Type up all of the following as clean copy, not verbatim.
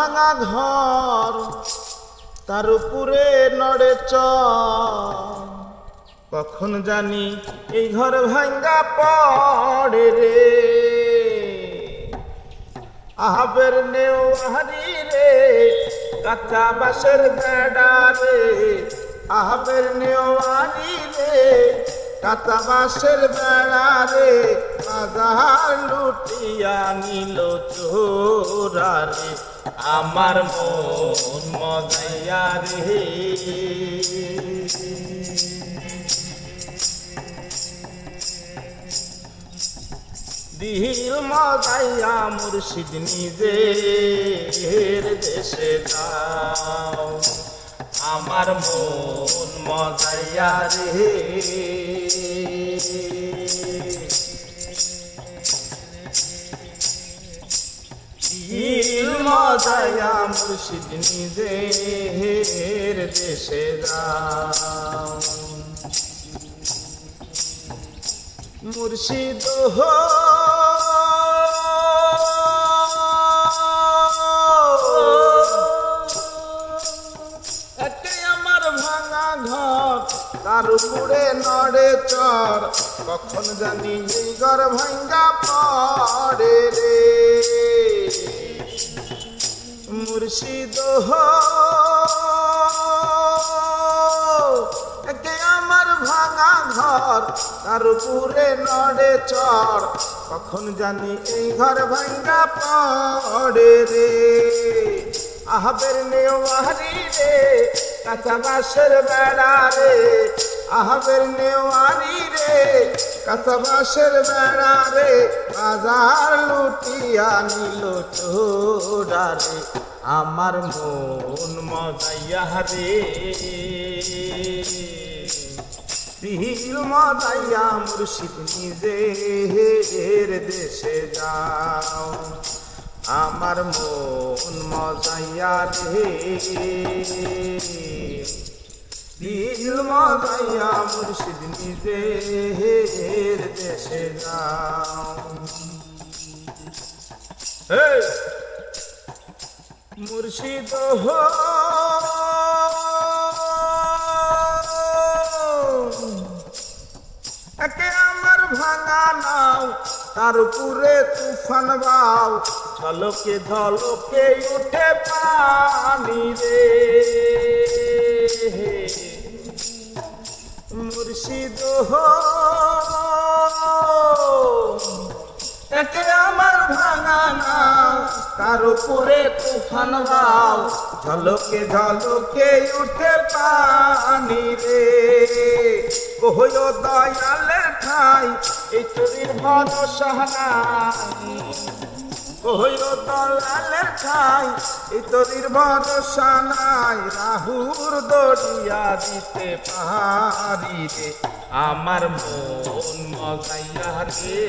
ভাঙা ঘর তার উপরে নড়ে চর কখন জানি এই ঘর ভাঙ্গা পড়ে রে আহাবের নেওয়ারি রে কাঁচা বাঁশের বেড়া রে আহাবের নেওয়ারি রে কাঁচা বাঁশের বেড়া রে বাজার লুটিয়া নিল চোরা রে আমার মন মজাইয়া রে দিল মজাইয়া মুর্শিদ নিজের দেশে যাও আমার মন মজাইয়া রে দিল মজাইয়া মুর্শিদ নিজের দেশে যাও মুর্শিদ হো একে আমার ভাঙা ঘর তার উপরে নড়ে চর কখন জানি এই ঘর ভাঙ্গা পড়ে রে মুর্শিদ হো একে আমার ভাঙা ঘর তার উপরে নড়ে চর কখন জানি এই ঘর ভাঙ্গা পড়ে রে আহাবের নেওয়ারি রে কাঁচা বাঁশের বেড়া রে আহাবের নেওয়ারি রে কাঁচা বাঁশের বেড়া রে বাজার লুটিয়া নিল চোরা রে আমার মন মজাইয়া রে দিল মজাইয়া মুর্শিদ নিজের দেশে যাও আমার মন মজাইয়া রে দিল মজাইয়া মুর্শিদ নিজের দেশে যাও মুর্শিদ হো একে আমার ভাঙা নাও তার উপরে তুফান বাও ঝলকে ঝলকে উঠে পানি রে মুর্শিদ হো একে আমার ভাঙা নাও তার উপরে তুফান বাও ঝলকে ঝলকে উঠে পানি রে কহো দয়ালের ঠাই এই চুরির ভরসা নাই কহো দয়ালের ঠাই এই চুরির ভরসা নাই রাহুর দরিয়া দিতে পারি রে আমার মন মজাইয়া রে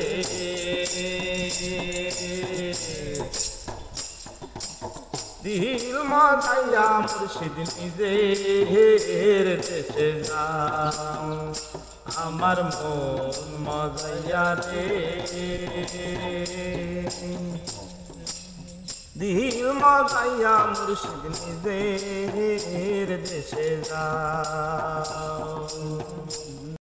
দিল মজাইয়া মুর্শিদ নিজের দেশে যাও আমার মন মজাইয়া রে দিল মজাইয়া মুর্শিদ নিজের দেশে যাও